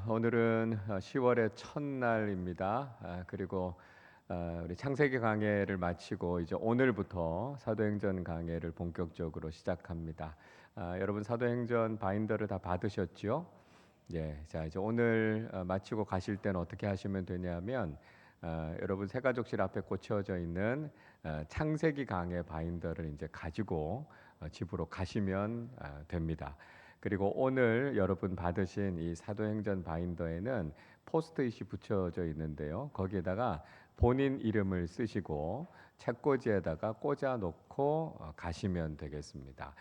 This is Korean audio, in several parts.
오늘은 10월의 첫날입니다. 그리고 우리 창세기 강해를 마치고 이제 오늘부터 사도행전 강해를 본격적으로 시작합니다. 여러분 사도행전 바인더를 다 받으셨죠? 예, 자 이제 오늘 마치고 가실 때는 어떻게 하시면 되냐면 여러분 새가족실 앞에 꽂혀져 있는 창세기 강해 바인더를 이제 가지고 집으로 가시면 됩니다. 그리고 오늘 여러분 받으신 이 사도행전 바인더에는 포스트잇이 붙여져 있는데요. 거기에다가 본인 이름을 쓰시고 책꽂이에다가 꽂아 놓고 가시면 되겠습니다.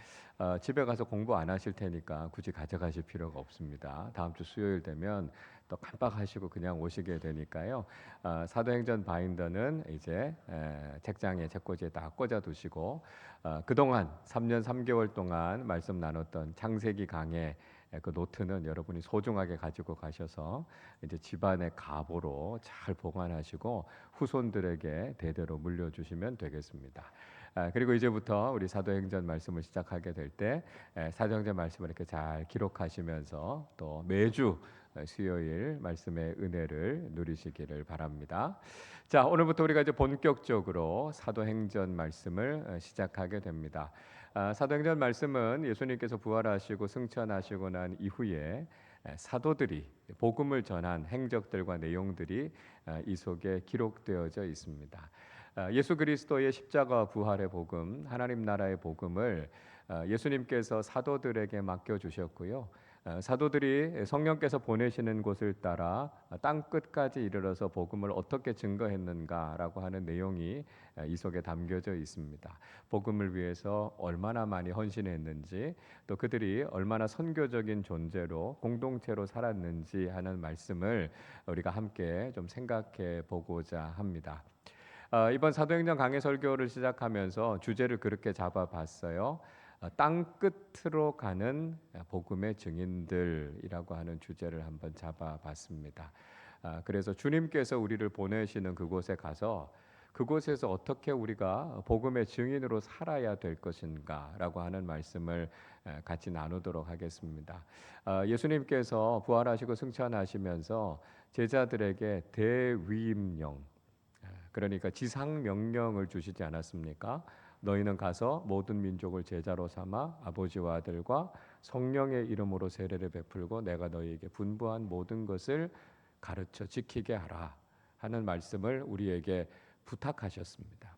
집에 가서 공부 안 하실 테니까 굳이 가져가실 필요가 없습니다. 다음 주 수요일 되면 또 깜빡하시고 그냥 오시게 되니까요. 사도행전 바인더는 이제 책장에 책꽂이에 다 꽂아 두시고 그동안 3년 3개월 동안 말씀 나눴던 창세기 강의 그 노트는 여러분이 소중하게 가지고 가셔서 이제 집안의 가보로 잘 보관하시고 후손들에게 대대로 물려주시면 되겠습니다. 그리고 이제부터 우리 사도행전 말씀을 시작하게 될 때 사도행전 말씀을 이렇게 잘 기록하시면서 또 매주 수요일 말씀의 은혜를 누리시기를 바랍니다. 자, 오늘부터 우리가 이제 본격적으로 사도행전 말씀을 시작하게 됩니다. 사도행전 말씀은 예수님께서 부활하시고 승천하시고 난 이후에 사도들이 복음을 전한 행적들과 내용들이 이 속에 기록되어져 있습니다. 예수 그리스도의 십자가 부활의 복음, 하나님 나라의 복음을 예수님께서 사도들에게 맡겨 주셨고요. 사도들이 성령께서 보내시는 곳을 따라 땅 끝까지 이르러서 복음을 어떻게 증거했는가라고 하는 내용이 이 속에 담겨져 있습니다. 복음을 위해서 얼마나 많이 헌신했는지, 또 그들이 얼마나 선교적인 존재로 공동체로 살았는지 하는 말씀을 우리가 함께 좀 생각해 보고자 합니다. 이번 사도행전 강해 설교를 시작하면서 주제를 그렇게 잡아봤어요. 땅 끝으로 가는 복음의 증인들이라고 하는 주제를 한번 잡아봤습니다. 그래서 주님께서 우리를 보내시는 그곳에 가서 그곳에서 어떻게 우리가 복음의 증인으로 살아야 될 것인가라고 하는 말씀을 같이 나누도록 하겠습니다. 예수님께서 부활하시고 승천하시면서 제자들에게 대위임령, 그러니까 지상 명령을 주시지 않았습니까? 너희는 가서 모든 민족을 제자로 삼아 아버지와 아들과 성령의 이름으로 세례를 베풀고 내가 너희에게 분부한 모든 것을 가르쳐 지키게 하라 하는 말씀을 우리에게 부탁하셨습니다.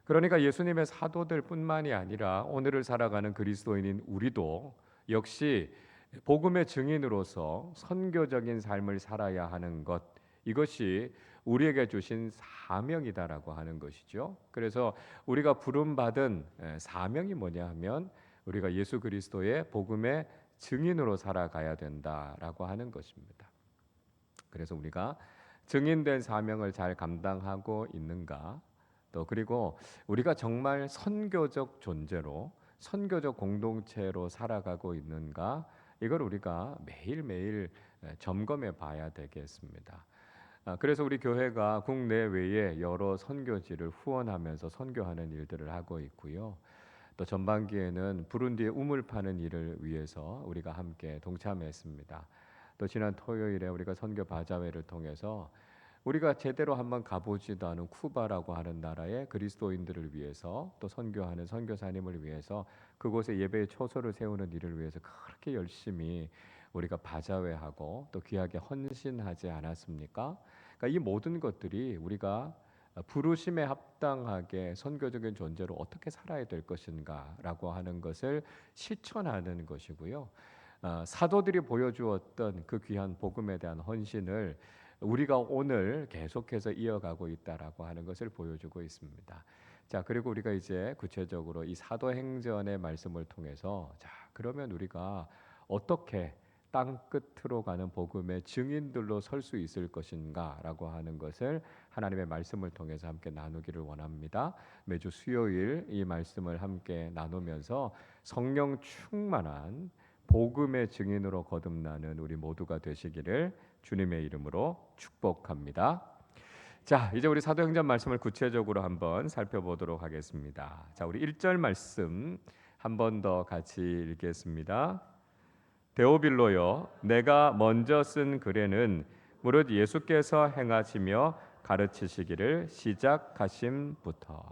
그러니까 예수님의 사도들뿐만이 아니라 오늘을 살아가는 그리스도인인 우리도 역시 복음의 증인으로서 선교적인 삶을 살아야 하는 것, 이것이 우리에게 주신 사명이다라고 하는 것이죠. 그래서 우리가 부름받은 사명이 뭐냐 하면 우리가 예수 그리스도의 복음의 증인으로 살아가야 된다라고 하는 것입니다. 그래서 우리가 증인된 사명을 잘 감당하고 있는가? 또 그리고 우리가 정말 선교적 존재로 선교적 공동체로 살아가고 있는가? 이걸 우리가 매일매일 점검해 봐야 되겠습니다. 그래서 우리 교회가 국내외에 여러 선교지를 후원하면서 선교하는 일들을 하고 있고요. 또 전반기에는 부룬디에 우물 파는 일을 위해서 우리가 함께 동참했습니다. 또 지난 토요일에 우리가 선교 바자회를 통해서 우리가 제대로 한번 가보지도 않은 쿠바라고 하는 나라의 그리스도인들을 위해서 또 선교하는 선교사님을 위해서 그곳에 예배의 초소를 세우는 일을 위해서 그렇게 열심히 우리가 바자회하고 또 귀하게 헌신하지 않았습니까? 그러니까 이 모든 것들이 우리가 부르심에 합당하게 선교적인 존재로 어떻게 살아야 될 것인가라고 하는 것을 실천하는 것이고요. 사도들이 보여주었던 그 귀한 복음에 대한 헌신을 우리가 오늘 계속해서 이어가고 있다라고 하는 것을 보여주고 있습니다. 자, 그리고 우리가 이제 구체적으로 이 사도행전의 말씀을 통해서 자, 그러면 우리가 어떻게 땅 끝으로 가는 복음의 증인들로 설 수 있을 것인가라고 하는 것을 하나님의 말씀을 통해서 함께 나누기를 원합니다. 매주 수요일 이 말씀을 함께 나누면서 성령 충만한 복음의 증인으로 거듭나는 우리 모두가 되시기를 주님의 이름으로 축복합니다. 자, 이제 우리 사도행전 말씀을 구체적으로 한번 살펴보도록 하겠습니다. 자, 우리 1절 말씀 한 번 더 같이 읽겠습니다. 데오빌로여, 내가 먼저 쓴 글에는 무릇 예수께서 행하시며 가르치시기를 시작하심부터.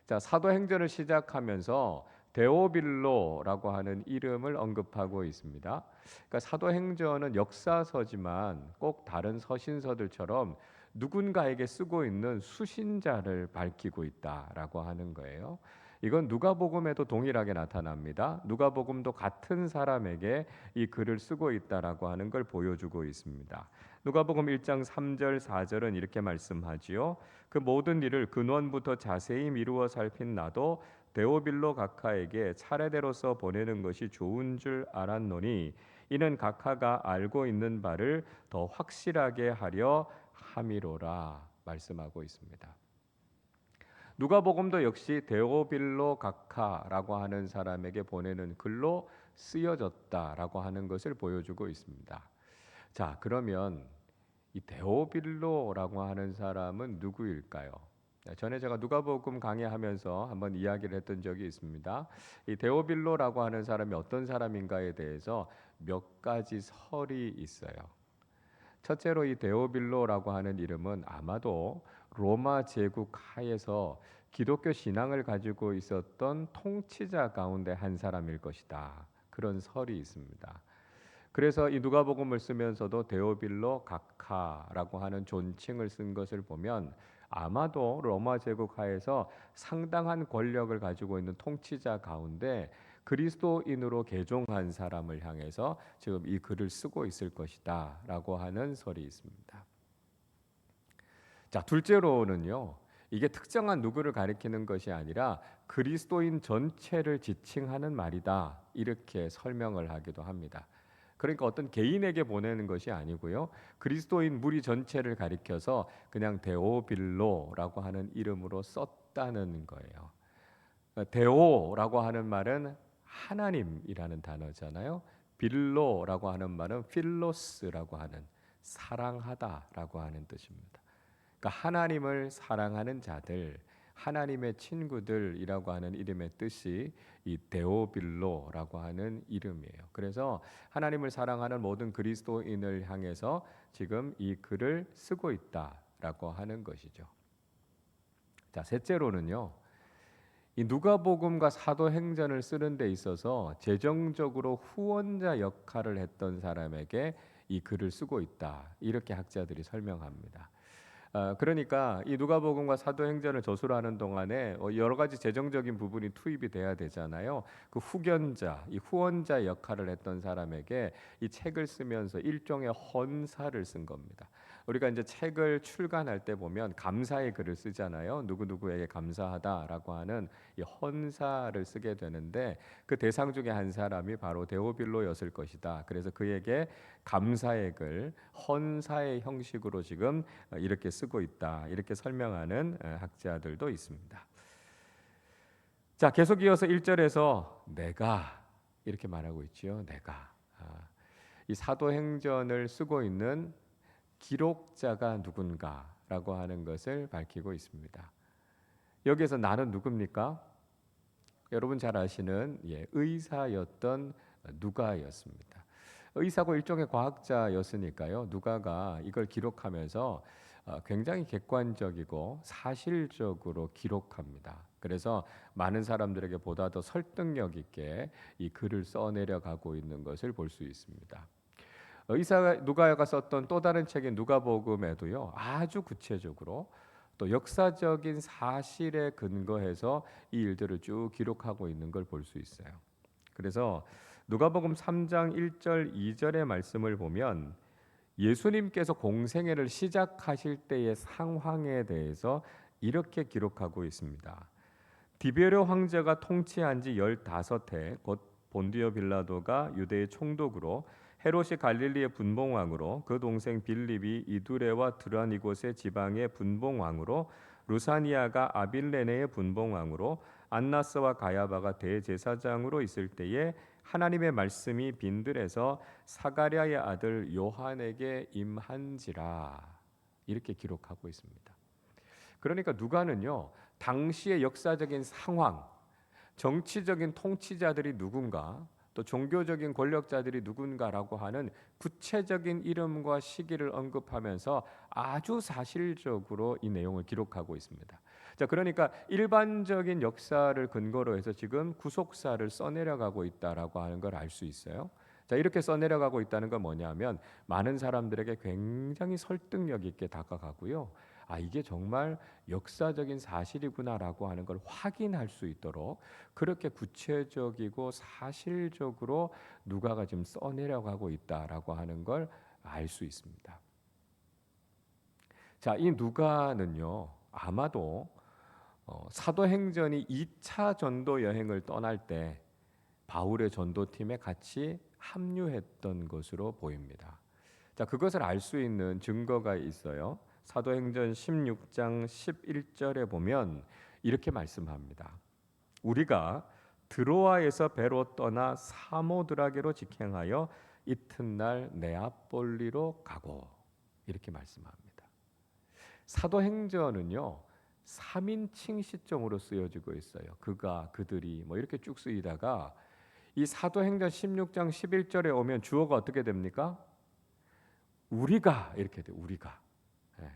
자, 사도행전을 시작하면서 데오빌로라고 하는 이름을 언급하고 있습니다. 그러니까 사도행전은 역사서지만 꼭 다른 서신서들처럼 누군가에게 쓰고 있는 수신자를 밝히고 있다라고 하는 거예요. 이건 누가복음에도 동일하게 나타납니다. 누가복음도 같은 사람에게 이 글을 쓰고 있다라고 하는 걸 보여주고 있습니다. 누가복음 1장 3절 4절은 이렇게 말씀하지요. 그 모든 일을 근원부터 자세히 미루어 살핀 나도 데오빌로 각하에게 차례대로서 보내는 것이 좋은 줄 알았노니 이는 각하가 알고 있는 바를 더 확실하게 하려 함이로라 말씀하고 있습니다. 누가복음도 역시 데오빌로 각하라고 하는 사람에게 보내는 글로 쓰여졌다라고 하는 것을 보여주고 있습니다. 자, 그러면 이 데오빌로라고 하는 사람은 누구일까요? 전에 제가 누가복음 강의하면서 한번 이야기를 했던 적이 있습니다. 이 데오빌로라고 하는 사람이 어떤 사람인가에 대해서 몇 가지 설이 있어요. 첫째로 이 데오빌로라고 하는 이름은 아마도 로마 제국 하에서 기독교 신앙을 가지고 있었던 통치자 가운데 한 사람일 것이다. 그런 설이 있습니다. 그래서 이 누가복음을 쓰면서도 데오빌로 각하라고 하는 존칭을 쓴 것을 보면 아마도 로마 제국 하에서 상당한 권력을 가지고 있는 통치자 가운데 그리스도인으로 개종한 사람을 향해서 지금 이 글을 쓰고 있을 것이다라고 하는 설이 있습니다. 자, 둘째로는요. 이게 특정한 누구를 가리키는 것이 아니라 그리스도인 전체를 지칭하는 말이다. 이렇게 설명을 하기도 합니다. 그러니까 어떤 개인에게 보내는 것이 아니고요. 그리스도인 무리 전체를 가리켜서 그냥 데오빌로라고 하는 이름으로 썼다는 거예요. 데오라고 하는 말은 하나님이라는 단어잖아요. 빌로라고 하는 말은 필로스라고 하는 사랑하다라고 하는 뜻입니다. 그러니까 하나님을 사랑하는 자들, 하나님의 친구들이라고 하는 이름의 뜻이 이 데오빌로라고 하는 이름이에요. 그래서 하나님을 사랑하는 모든 그리스도인을 향해서 지금 이 글을 쓰고 있다라고 하는 것이죠. 자, 셋째로는요. 이 누가복음과 사도행전을 쓰는 데 있어서 재정적으로 후원자 역할을 했던 사람에게 이 글을 쓰고 있다. 이렇게 학자들이 설명합니다. 그러니까 이 누가복음과 사도행전을 저술하는 동안에 여러 가지 재정적인 부분이 투입이 돼야 되잖아요. 그 후견자, 이 후원자 역할을 했던 사람에게 이 책을 쓰면서 일종의 헌사를 쓴 겁니다. 우리가 이제 책을 출간할 때 보면 감사의 글을 쓰잖아요. 누구누구에게 감사하다라고 하는 이 헌사를 쓰게 되는데 그 대상 중에 한 사람이 바로 데오빌로였을 것이다. 그래서 그에게 감사의 글, 헌사의 형식으로 지금 이렇게 쓰고 있다. 이렇게 설명하는 학자들도 있습니다. 자, 계속 이어서 1절에서 내가 이렇게 말하고 있지요. 내가. 이 사도행전을 쓰고 있는 기록자가 누군가라고 하는 것을 밝히고 있습니다. 여기에서 나는 누굽니까? 여러분 잘 아시는 의사였던 누가였습니다. 의사고 일종의 과학자였으니까요. 누가가 이걸 기록하면서 굉장히 객관적이고 사실적으로 기록합니다. 그래서 많은 사람들에게 보다 더 설득력 있게 이 글을 써내려가고 있는 것을 볼 수 있습니다. 의사 누가가 썼던 또 다른 책인 누가복음에도요. 아주 구체적으로 또 역사적인 사실에 근거해서 이 일들을 쭉 기록하고 있는 걸 볼 수 있어요. 그래서 누가복음 3장 1절 2절의 말씀을 보면 예수님께서 공생애를 시작하실 때의 상황에 대해서 이렇게 기록하고 있습니다. 디베르 황제가 통치한 지 15해 곧 본디오 빌라도가 유대의 총독으로 헤롯이 갈릴리의 분봉왕으로 그 동생 빌립이 이두레와 드라니곳의 지방의 분봉왕으로 루사니아가 아빌레네의 분봉왕으로 안나스와 가야바가 대제사장으로 있을 때에 하나님의 말씀이 빈들에서 사가랴의 아들 요한에게 임한지라 이렇게 기록하고 있습니다. 그러니까 누가는요 당시의 역사적인 상황, 정치적인 통치자들이 누군가, 또 종교적인 권력자들이 누군가라고 하는 구체적인 이름과 시기를 언급하면서 아주 사실적으로 이 내용을 기록하고 있습니다. 자, 그러니까 일반적인 역사를 근거로 해서 지금 구속사를 써내려가고 있다라고 하는 걸 알 수 있어요. 자, 이렇게 써내려가고 있다는 건 뭐냐면 많은 사람들에게 굉장히 설득력 있게 다가가고요. 아, 이게 정말 역사적인 사실이구나라고 하는 걸 확인할 수 있도록 그렇게 구체적이고 사실적으로 누가가 지금 써내려가고 있다라고 하는 걸 알 수 있습니다. 자, 이 누가는요, 아마도 사도행전이 2차 전도 여행을 떠날 때 바울의 전도팀에 같이 합류했던 것으로 보입니다. 자, 그것을 알 수 있는 증거가 있어요. 사도행전 16장 11절에 보면 이렇게 말씀합니다. 우리가 드로아에서 배로 떠나 사모드라게로 직행하여 이튿날 네아폴리로 가고, 이렇게 말씀합니다. 사도행전은요 3인칭 시점으로 쓰여지고 있어요. 그가, 그들이 뭐 이렇게 쭉 쓰이다가 이 사도행전 16장 11절에 오면 주어가 어떻게 됩니까? 우리가 이렇게 돼요. 우리가. 예.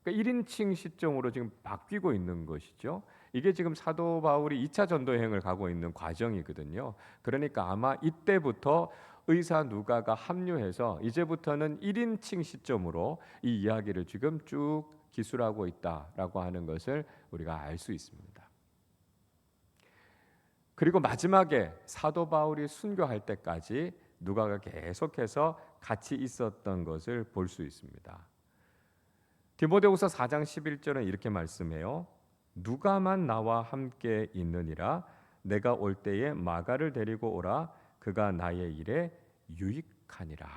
그러니까 1인칭 시점으로 지금 바뀌고 있는 것이죠. 이게 지금 사도 바울이 2차 전도 여행을 가고 있는 과정이거든요. 그러니까 아마 이때부터 의사 누가가 합류해서 이제부터는 1인칭 시점으로 이 이야기를 지금 쭉 기술하고 있다라고 하는 것을 우리가 알 수 있습니다. 그리고 마지막에 사도 바울이 순교할 때까지 누가가 계속해서 같이 있었던 것을 볼 수 있습니다. 디모데후서 4장 11절은 이렇게 말씀해요. 누가만 나와 함께 있느니라. 내가 올 때에 마가를 데리고 오라. 그가 나의 일에 유익하니라.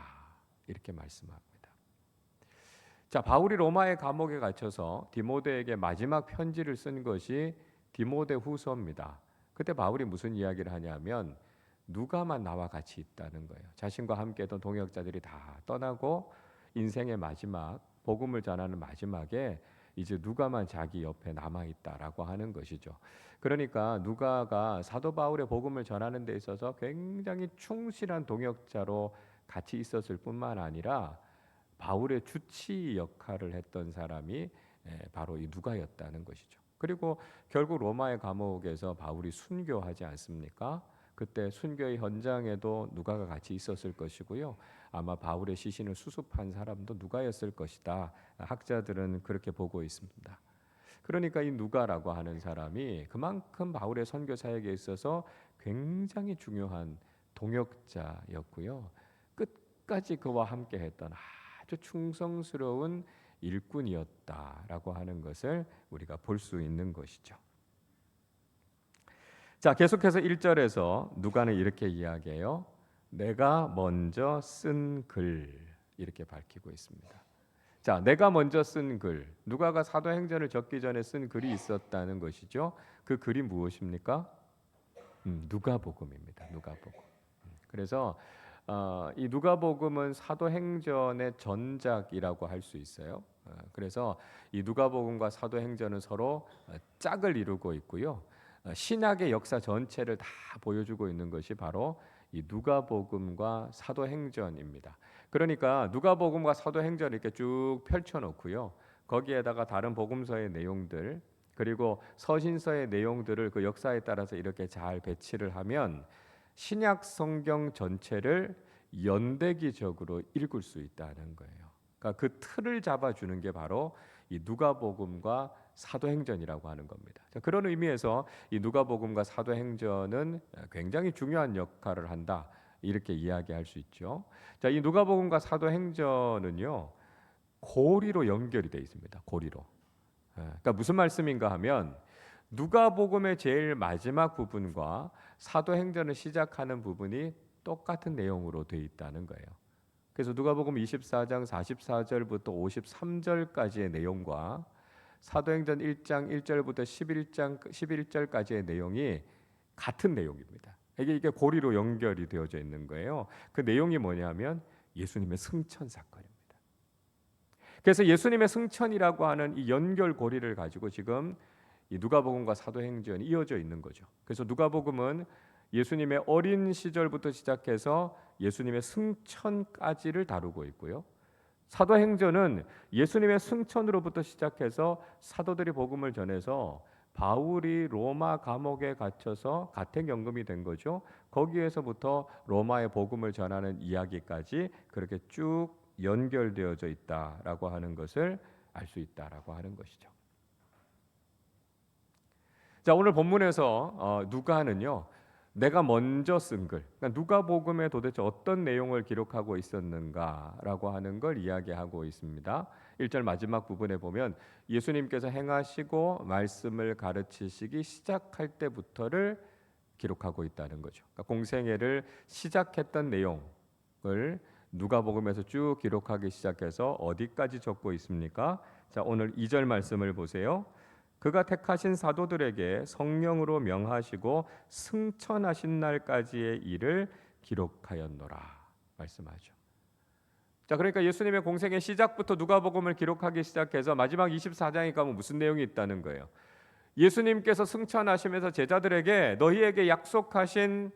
이렇게 말씀합니다. 자, 바울이 로마의 감옥에 갇혀서 디모데에게 마지막 편지를 쓴 것이 디모데후서입니다. 그때 바울이 무슨 이야기를 하냐면 누가만 나와 같이 있다는 거예요. 자신과 함께 했던 동역자들이 다 떠나고 인생의 마지막, 복음을 전하는 마지막에 이제 누가만 자기 옆에 남아 있다라고 하는 것이죠. 그러니까 누가가 사도 바울의 복음을 전하는 데 있어서 굉장히 충실한 동역자로 같이 있었을 뿐만 아니라 바울의 주치 역할을 했던 사람이 바로 이 누가였다는 것이죠. 그리고 결국 로마의 감옥에서 바울이 순교하지 않습니까? 그때 순교의 현장에도 누가가 같이 있었을 것이고요. 아마 바울의 시신을 수습한 사람도 누가였을 것이다. 학자들은 그렇게 보고 있습니다. 그러니까 이 누가라고 하는 사람이 그만큼 바울의 선교 사역에 있어서 굉장히 중요한 동역자였고요. 끝까지 그와 함께 했던 아주 충성스러운 일꾼이었다라고 하는 것을 우리가 볼 수 있는 것이죠. 자, 계속해서 1절에서 누가는 이렇게 이야기해요. 내가 먼저 쓴 글, 이렇게 밝히고 있습니다. 자, 내가 먼저 쓴 글, 누가가 사도행전을 적기 전에 쓴 글이 있었다는 것이죠. 그 글이 무엇입니까? 누가복음입니다. 누가복음. 그래서 이 누가복음은 사도행전의 전작이라고 할 수 있어요. 그래서 이 누가복음과 사도행전은 서로 짝을 이루고 있고요. 신약의 역사 전체를 다 보여주고 있는 것이 바로 이 누가복음과 사도행전입니다. 그러니까 누가복음과 사도행전을 이렇게 쭉 펼쳐놓고요. 거기에다가 다른 복음서의 내용들 그리고 서신서의 내용들을 그 역사에 따라서 이렇게 잘 배치를 하면 신약 성경 전체를 연대기적으로 읽을 수 있다는 거예요. 그러니까 그 틀을 잡아주는 게 바로 이 누가복음과 사도행전이라고 하는 겁니다. 자, 그런 의미에서 이 누가복음과 사도행전은 굉장히 중요한 역할을 한다. 이렇게 이야기할 수 있죠. 자, 이 누가복음과 사도행전은요 고리로 연결이 되어 있습니다. 고리로. 그러니까 무슨 말씀인가 하면 누가복음의 제일 마지막 부분과 사도행전을 시작하는 부분이 똑같은 내용으로 되어 있다는 거예요. 그래서 누가복음 24장 44절부터 53절까지의 내용과 사도행전 1장 1절부터 11절까지의 내용이 같은 내용입니다. 이게 고리로 연결이 되어져 있는 거예요. 그 내용이 뭐냐면 예수님의 승천 사건입니다. 그래서 예수님의 승천이라고 하는 이 연결 고리를 가지고 지금 이 누가복음과 사도행전이 이어져 있는 거죠. 그래서 누가복음은 예수님의 어린 시절부터 시작해서 예수님의 승천까지를 다루고 있고요. 사도행전은 예수님의 승천으로부터 시작해서 사도들이 복음을 전해서 바울이 로마 감옥에 갇혀서 가택연금이 된 거죠. 거기에서부터 로마의 복음을 전하는 이야기까지 그렇게 쭉 연결되어져 있다라고 하는 것을 알 수 있다라고 하는 것이죠. 자, 오늘 본문에서 누가는요, 내가 먼저 쓴 글, 그러니까 누가복음에 도대체 어떤 내용을 기록하고 있었는가라고 하는 걸 이야기하고 있습니다. 1절 마지막 부분에 보면 예수님께서 행하시고 말씀을 가르치시기 시작할 때부터를 기록하고 있다는 거죠. 그러니까 공생애를 시작했던 내용을 누가복음에서 쭉 기록하기 시작해서 어디까지 적고 있습니까? 자, 오늘 2절 말씀을 보세요. 그가 택하신 사도들에게 성령으로 명하시고 승천하신 날까지의 일을 기록하였노라 말씀하죠. 자, 그러니까 예수님의 공생의 시작부터 누가복음을 기록하기 시작해서 마지막 24장에 가면 무슨 내용이 있다는 거예요. 예수님께서 승천하시면서 제자들에게 너희에게 약속하신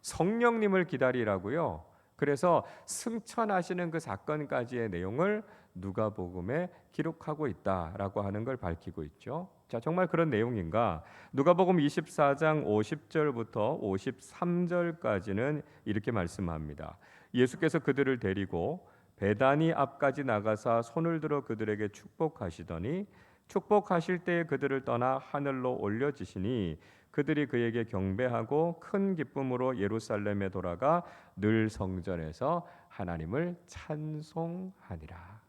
성령님을 기다리라고요. 그래서 승천하시는 그 사건까지의 내용을 누가복음에 기록하고 있다라고 하는 걸 밝히고 있죠. 자, 정말 그런 내용인가? 누가복음 24장 50절부터 53절까지는 이렇게 말씀합니다. 예수께서 그들을 데리고 베다니 앞까지 나가사 손을 들어 그들에게 축복하시더니 축복하실 때에 그들을 떠나 하늘로 올려지시니 그들이 그에게 경배하고 큰 기쁨으로 예루살렘에 돌아가 늘 성전에서 하나님을 찬송하니라.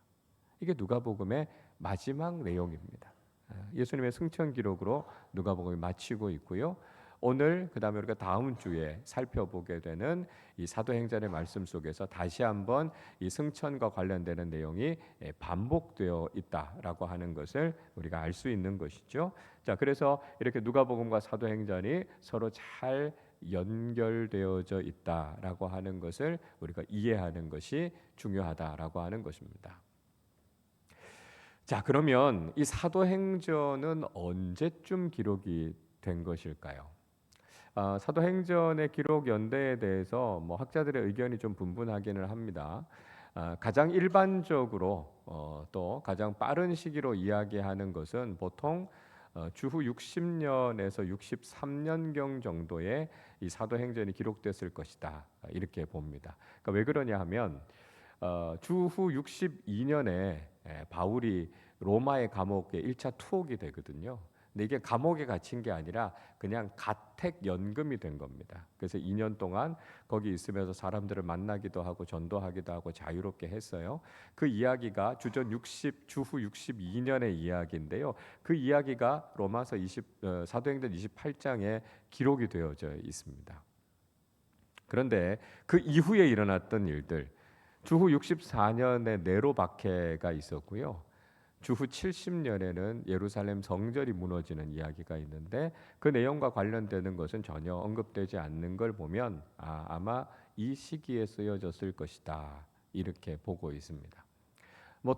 이게 누가복음의 마지막 내용입니다. 예수님의 승천 기록으로 누가복음이 마치고 있고요. 오늘 그다음에 우리가 다음 주에 살펴보게 되는 이 사도행전의 말씀 속에서 다시 한번 이 승천과 관련되는 내용이 반복되어 있다라고 하는 것을 우리가 알 수 있는 것이죠. 자, 그래서 이렇게 누가복음과 사도행전이 서로 잘 연결되어져 있다라고 하는 것을 우리가 이해하는 것이 중요하다라고 하는 것입니다. 자, 그러면 이 사도행전은 언제쯤 기록이 된 것일까요? 사도행전의 기록 연대에 대해서 학자들의 의견이 좀 분분하기는 합니다. 가장 일반적으로 또 가장 빠른 시기로 이야기하는 것은 보통 주후 60년에서 63년경 정도의 이 사도행전이 기록됐을 것이다 이렇게 봅니다. 그러니까 왜 그러냐 하면 주후 62년에 바울이 로마의 감옥에 1차 투옥이 되거든요. 근데 이게 감옥에 갇힌 게 아니라 그냥 가택 연금이 된 겁니다. 그래서 2년 동안 거기 있으면서 사람들을 만나기도 하고 전도하기도 하고 자유롭게 했어요. 그 이야기가 주후 62년의 이야기인데요. 그 이야기가 로마서 사도행전 28장에 기록이 되어져 있습니다. 그런데 그 이후에 일어났던 일들, 주후 64년에 네로 박해가 있었고요. 주후 70년에는 예루살렘 성전이 무너지는 이야기가 있는데 그 내용과 관련되는 것은 전혀 언급되지 않는 걸 보면 아마 이 시기에 쓰여졌을 것이다 이렇게 보고 있습니다.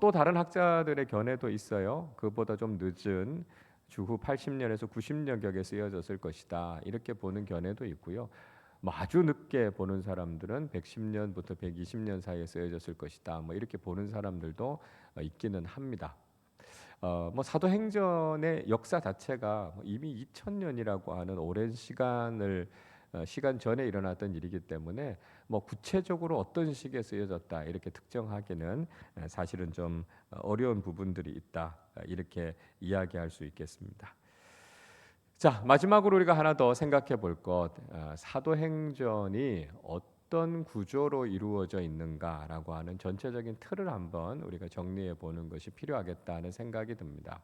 또 다른 학자들의 견해도 있어요. 그보다 좀 늦은 주후 80년에서 90년경에 쓰여졌을 것이다 이렇게 보는 견해도 있고요. 아주 늦게 보는 사람들은 110년부터 120년 사이에 쓰여졌을 것이다 이렇게 보는 사람들도 있기는 합니다. 사도행전의 역사 자체가 이미 2000년이라고 하는 오랜 시간 전에 일어났던 일이기 때문에 구체적으로 어떤 시기에 쓰여졌다 이렇게 특정하기는 사실은 좀 어려운 부분들이 있다 이렇게 이야기할 수 있겠습니다. 자, 마지막으로 우리가 하나 더 생각해 볼 것, 사도행전이 어떤 구조로 이루어져 있는가라고 하는 전체적인 틀을 한번 우리가 정리해 보는 것이 필요하겠다는 생각이 듭니다.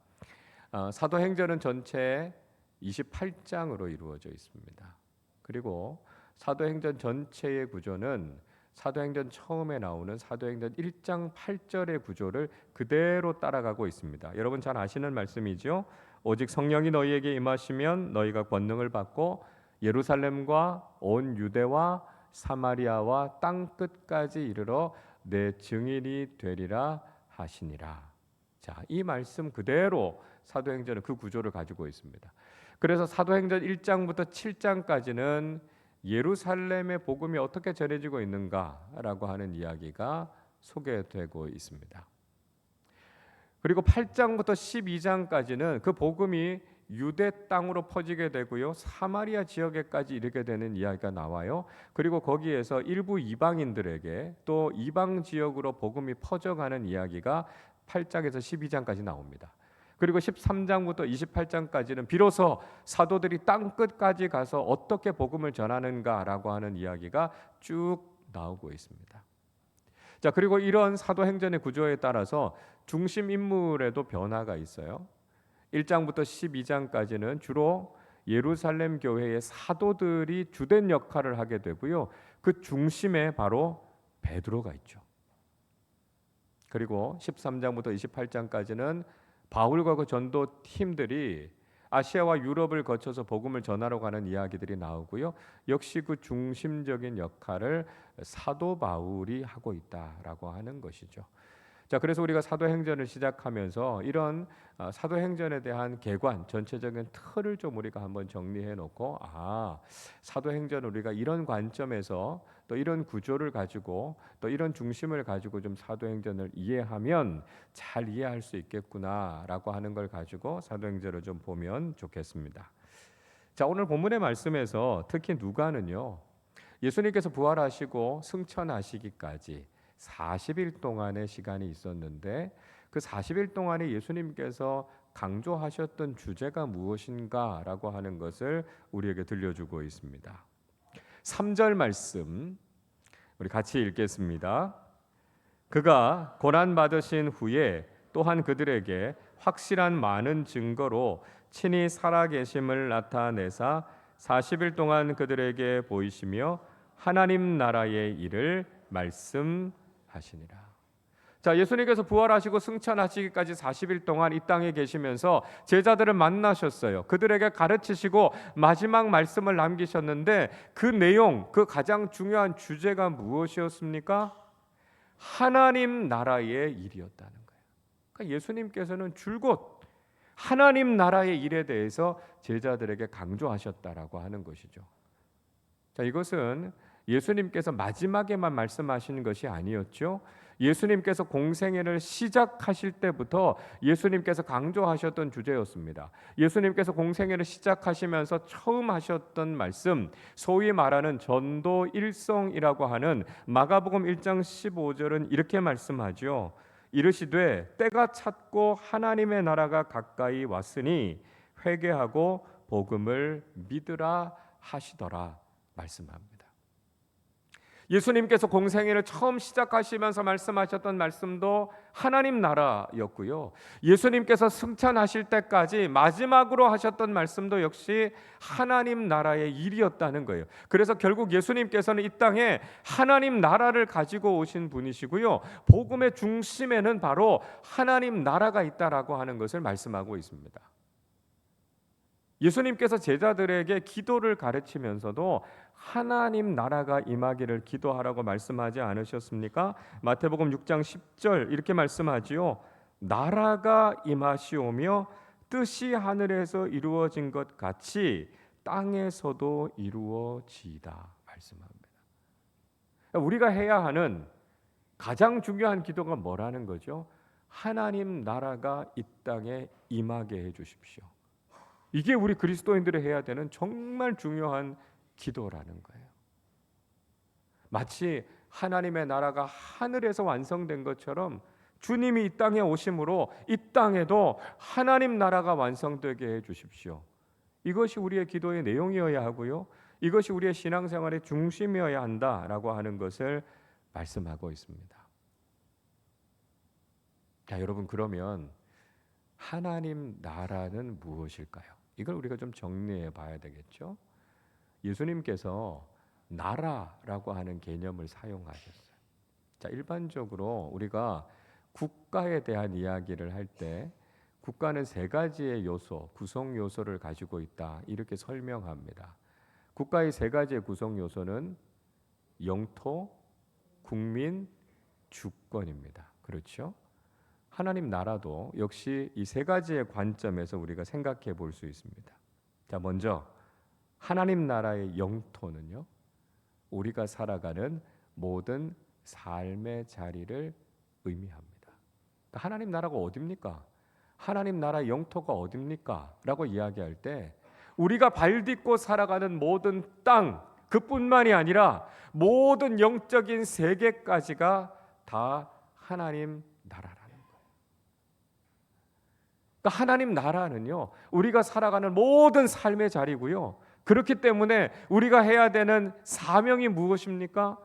사도행전은 전체 28장으로 이루어져 있습니다. 그리고 사도행전 전체의 구조는 사도행전 처음에 나오는 사도행전 1장 8절의 구조를 그대로 따라가고 있습니다. 여러분 잘 아시는 말씀이죠. 오직 성령이 너희에게 임하시면 너희가 권능을 받고 예루살렘과 온 유대와 사마리아와 땅 끝까지 이르러 내 증인이 되리라 하시니라. 자, 이 말씀 그대로 사도행전은 그 구조를 가지고 있습니다. 그래서 사도행전 1장부터 7장까지는 예루살렘의 복음이 어떻게 전해지고 있는가라고 하는 이야기가 소개되고 있습니다. 그리고 8장부터 12장까지는 그 복음이 유대 땅으로 퍼지게 되고요, 사마리아 지역에까지 이르게 되는 이야기가 나와요. 그리고 거기에서 일부 이방인들에게 또 이방 지역으로 복음이 퍼져가는 이야기가 8장에서 12장까지 나옵니다. 그리고 13장부터 28장까지는 비로소 사도들이 땅 끝까지 가서 어떻게 복음을 전하는가라고 하는 이야기가 쭉 나오고 있습니다. 자, 그리고 이런 사도행전의 구조에 따라서 중심 인물에도 변화가 있어요. 1장부터 12장까지는 주로 예루살렘 교회의 사도들이 주된 역할을 하게 되고요, 그 중심에 바로 베드로가 있죠. 그리고 13장부터 28장까지는 바울과 그 전도 팀들이 아시아와 유럽을 거쳐서 복음을 전하러 가는 이야기들이 나오고요, 역시 그 중심적인 역할을 사도 바울이 하고 있다라고 하는 것이죠. 자, 그래서 우리가 사도행전을 시작하면서 이런 사도행전에 대한 개관, 전체적인 틀을 좀 우리가 한번 정리해 놓고, 사도행전을 우리가 이런 관점에서 또 이런 구조를 가지고 또 이런 중심을 가지고 좀 사도행전을 이해하면 잘 이해할 수 있겠구나라고 하는 걸 가지고 사도행전을 좀 보면 좋겠습니다. 자, 오늘 본문의 말씀에서 특히 누가는요, 예수님께서 부활하시고 승천하시기까지 40일 동안의 시간이 있었는데, 그 40일 동안에 예수님께서 강조하셨던 주제가 무엇인가라고 하는 것을 우리에게 들려주고 있습니다. 3절 말씀 우리 같이 읽겠습니다. 그가 고난 받으신 후에 또한 그들에게 확실한 많은 증거로 친히 살아계심을 나타내사 40일 동안 그들에게 보이시며 하나님 나라의 일을 말씀하시니라. 자, 예수님께서 부활하시고 승천하시기까지 40일 동안 이 땅에 계시면서 제자들을 만나셨어요. 그들에게 가르치시고 마지막 말씀을 남기셨는데, 그 내용, 그 가장 중요한 주제가 무엇이었습니까? 하나님 나라의 일이었다는 거예요. 그러니까 예수님께서는 줄곧 하나님 나라의 일에 대해서 제자들에게 강조하셨다라고 하는 것이죠. 자, 이것은 예수님께서 마지막에만 말씀하시는 것이 아니었죠. 예수님께서 공생애를 시작하실 때부터 예수님께서 강조하셨던 주제였습니다. 예수님께서 공생애를 시작하시면서 처음 하셨던 말씀, 소위 말하는 전도 일성이라고 하는 마가복음 1장 15절은 이렇게 말씀하죠. 이르시되 때가 찼고 하나님의 나라가 가까이 왔으니 회개하고 복음을 믿으라 하시더라 말씀합니다. 예수님께서 공생애를 처음 시작하시면서 말씀하셨던 말씀도 하나님 나라였고요, 예수님께서 승천하실 때까지 마지막으로 하셨던 말씀도 역시 하나님 나라의 일이었다는 거예요. 그래서 결국 예수님께서는 이 땅에 하나님 나라를 가지고 오신 분이시고요, 복음의 중심에는 바로 하나님 나라가 있다라고 하는 것을 말씀하고 있습니다. 예수님께서 제자들에게 기도를 가르치면서도 하나님 나라가 임하기를 기도하라고 말씀하지 않으셨습니까? 마태복음 6장 10절 이렇게 말씀하지요. 나라가 임하시오며 뜻이 하늘에서 이루어진 것 같이 땅에서도 이루어지이다 말씀합니다. 우리가 해야 하는 가장 중요한 기도가 뭐라는 거죠? 하나님 나라가 이 땅에 임하게 해 주십시오. 이게 우리 그리스도인들이 해야 되는 정말 중요한 기도라는 거예요. 마치 하나님의 나라가 하늘에서 완성된 것처럼 주님이 이 땅에 오심으로 이 땅에도 하나님 나라가 완성되게 해 주십시오. 이것이 우리의 기도의 내용이어야 하고요, 이것이 우리의 신앙생활의 중심이어야 한다라고 하는 것을 말씀하고 있습니다. 자, 여러분, 그러면 하나님 나라는 무엇일까요? 이걸 우리가 좀 정리해 봐야 되겠죠. 예수님께서 나라라고 하는 개념을 사용하셨어요. 자, 일반적으로 우리가 국가에 대한 이야기를 할 때 국가는 세 가지의 요소, 구성 요소를 가지고 있다 이렇게 설명합니다. 국가의 세 가지의 구성 요소는 영토, 국민, 주권입니다. 그렇죠? 하나님 나라도 역시 이 세 가지의 관점에서 우리가 생각해 볼 수 있습니다. 자, 먼저 하나님 나라의 영토는요, 우리가 살아가는 모든 삶의 자리를 의미합니다. 하나님 나라가 어딥니까? 하나님 나라 영토가 어딥니까? 라고 이야기할 때 우리가 발딛고 살아가는 모든 땅, 그뿐만이 아니라 모든 영적인 세계까지가 다 하나님 나라라는 거예요. 그러니까 하나님 나라는요, 우리가 살아가는 모든 삶의 자리고요. 그렇기 때문에 우리가 해야 되는 사명이 무엇입니까?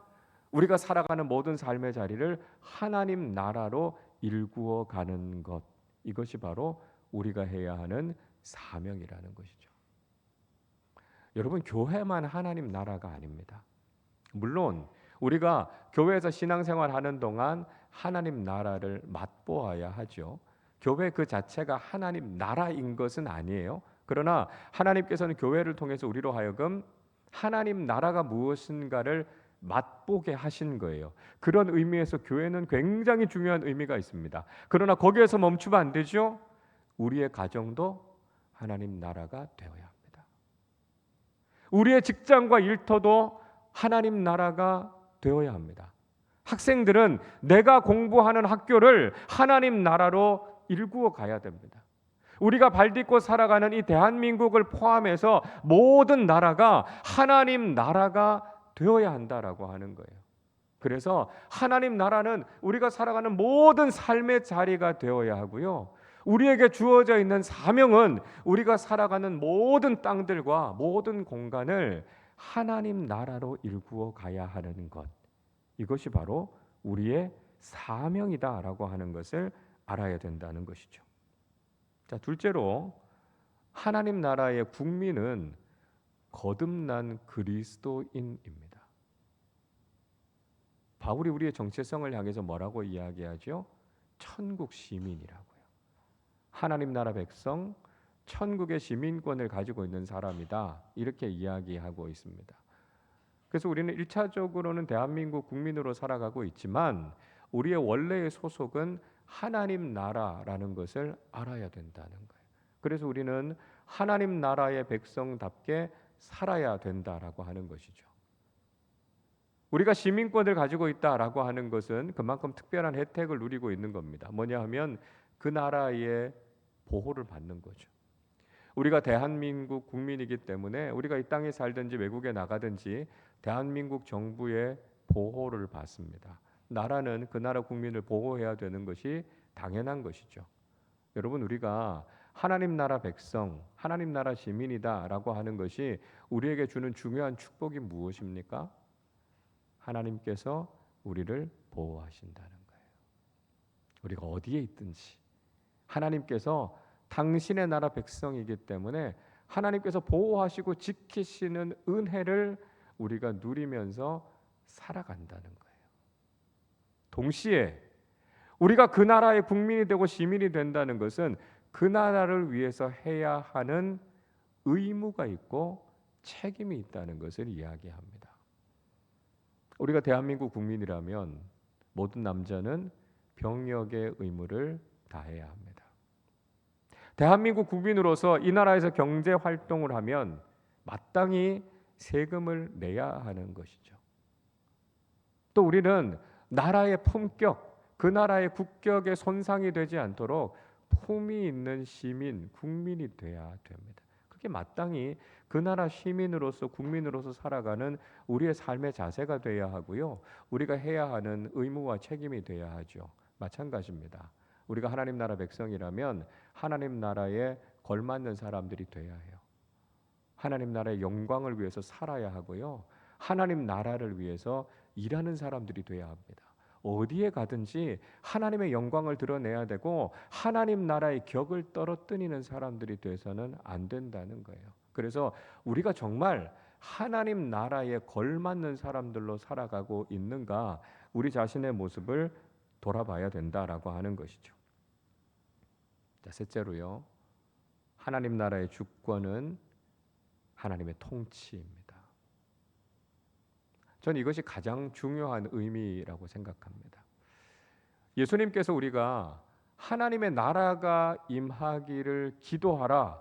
우리가 살아가는 모든 삶의 자리를 하나님 나라로 일구어 가는 것. 이것이 바로 우리가 해야 하는 사명이라는 것이죠. 여러분, 교회만 하나님 나라가 아닙니다. 물론 우리가 교회에서 신앙생활하는 동안 하나님 나라를 맛보아야 하죠. 교회 그 자체가 하나님 나라인 것은 아니에요. 그러나 하나님께서는 교회를 통해서 우리로 하여금 하나님 나라가 무엇인가를 맛보게 하신 거예요. 그런 의미에서 교회는 굉장히 중요한 의미가 있습니다. 그러나 거기에서 멈추면 안 되죠. 우리의 가정도 하나님 나라가 되어야 합니다. 우리의 직장과 일터도 하나님 나라가 되어야 합니다. 학생들은 내가 공부하는 학교를 하나님 나라로 일구어 가야 됩니다. 우리가 발딛고 살아가는 이 대한민국을 포함해서 모든 나라가 하나님 나라가 되어야 한다라고 하는 거예요. 그래서 하나님 나라는 우리가 살아가는 모든 삶의 자리가 되어야 하고요. 우리에게 주어져 있는 사명은 우리가 살아가는 모든 땅들과 모든 공간을 하나님 나라로 일구어 가야 하는 것. 이것이 바로 우리의 사명이다라고 하는 것을 알아야 된다는 것이죠. 자, 둘째로 하나님 나라의 국민은 거듭난 그리스도인입니다. 바울이 우리의 정체성을 향해서 뭐라고 이야기하죠? 천국 시민이라고요. 하나님 나라 백성, 천국의 시민권을 가지고 있는 사람이다. 이렇게 이야기하고 있습니다. 그래서 우리는 1차적으로는 대한민국 국민으로 살아가고 있지만 우리의 원래의 소속은 하나님 나라라는 것을 알아야 된다는 거예요. 그래서 우리는 하나님 나라의 백성답게 살아야 된다라고 하는 것이죠. 우리가 시민권을 가지고 있다라고 하는 것은 그만큼 특별한 혜택을 누리고 있는 겁니다. 뭐냐 하면 그 나라의 보호를 받는 거죠. 우리가 대한민국 국민이기 때문에 우리가 이 땅에 살든지 외국에 나가든지 대한민국 정부의 보호를 받습니다. 나라는 그 나라 국민을 보호해야 되는 것이 당연한 것이죠. 여러분, 우리가 하나님 나라 백성, 하나님 나라 시민이다라고 하는 것이 우리에게 주는 중요한 축복이 무엇입니까? 하나님께서 우리를 보호하신다는 거예요. 우리가 어디에 있든지 하나님께서 당신의 나라 백성이기 때문에 하나님께서 보호하시고 지키시는 은혜를 우리가 누리면서 살아간다는 거예요. 동시에 우리가 그 나라의 국민이 되고 시민이 된다는 것은 그 나라를 위해서 해야 하는 의무가 있고 책임이 있다는 것을 이야기합니다. 우리가 대한민국 국민이라면 모든 남자는 병역의 의무를 다해야 합니다. 대한민국 국민으로서 이 나라에서 경제 활동을 하면 마땅히 세금을 내야 하는 것이죠. 또 우리는 나라의 품격, 그 나라의 국격에 손상이 되지 않도록 품위 있는 시민, 국민이 돼야 됩니다. 그게 마땅히 그 나라 시민으로서 국민으로서 살아가는 우리의 삶의 자세가 돼야 하고요. 우리가 해야 하는 의무와 책임이 돼야 하죠. 마찬가지입니다. 우리가 하나님 나라 백성이라면 하나님 나라에 걸맞는 사람들이 돼야 해요. 하나님 나라의 영광을 위해서 살아야 하고요. 하나님 나라를 위해서 일하는 사람들이 돼야 합니다. 어디에 가든지 하나님의 영광을 드러내야 되고 하나님 나라의 격을 떨어뜨리는 사람들이 돼서는 안 된다는 거예요. 그래서 우리가 정말 하나님 나라에 걸맞는 사람들로 살아가고 있는가, 우리 자신의 모습을 돌아봐야 된다라고 하는 것이죠. 자, 셋째로요. 하나님 나라의 주권은 하나님의 통치입니다. 저는 이것이 가장 중요한 의미라고 생각합니다. 예수님께서 우리가 하나님의 나라가 임하기를 기도하라,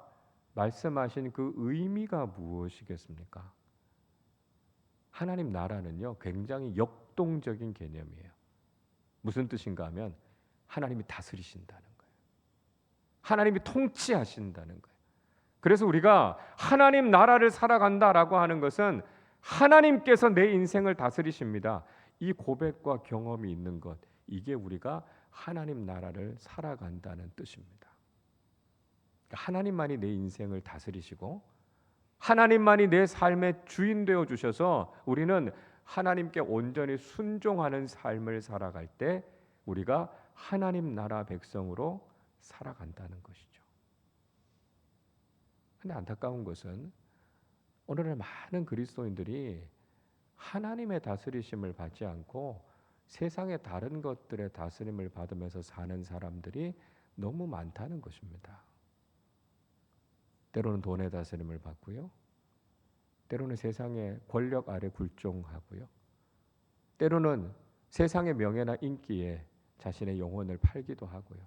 말씀하신 그 의미가 무엇이겠습니까? 하나님 나라는요, 굉장히 역동적인 개념이에요. 무슨 뜻인가 하면 하나님이 다스리신다는 거예요. 하나님이 통치하신다는 거예요. 그래서 우리가 하나님 나라를 살아간다라고 하는 것은 하나님께서 내 인생을 다스리십니다. 이 고백과 경험이 있는 것, 이게 우리가 하나님 나라를 살아간다는 뜻입니다. 그러니까 하나님만이 내 인생을 다스리시고 하나님만이 내 삶의 주인 되어 주셔서 우리는 하나님께 온전히 순종하는 삶을 살아갈 때 우리가 하나님 나라 백성으로 살아간다는 것이죠. 근데 안타까운 것은 오늘날 많은 그리스도인들이 하나님의 다스리심을 받지 않고 세상의 다른 것들의 다스림을 받으면서 사는 사람들이 너무 많다는 것입니다. 때로는 돈의 다스림을 받고요. 때로는 세상의 권력 아래 굴종하고요. 때로는 세상의 명예나 인기에 자신의 영혼을 팔기도 하고요.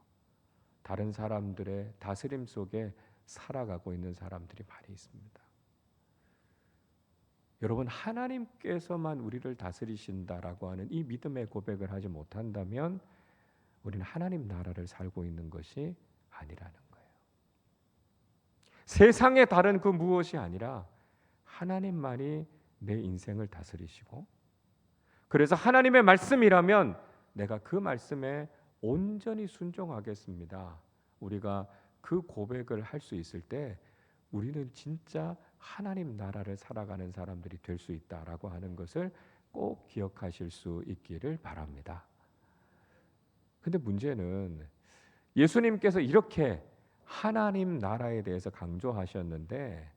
다른 사람들의 다스림 속에 살아가고 있는 사람들이 많이 있습니다. 여러분, 하나님께서만 우리를 다스리신다라고 하는 이 믿음의 고백을 하지 못한다면 우리는 하나님 나라를 살고 있는 것이 아니라는 거예요. 세상의 다른 그 무엇이 아니라 하나님만이 내 인생을 다스리시고, 그래서 하나님의 말씀이라면 내가 그 말씀에 온전히 순종하겠습니다. 우리가 그 고백을 할 수 있을 때 우리는 진짜 하나님 나라를 살아가는 사람들이 될 수 있다라고 하는 것을 꼭 기억하실 수 있기를 바랍니다. 근데 문제는 예수님께서 이렇게 하나님 나라에 대해서 강조하셨는데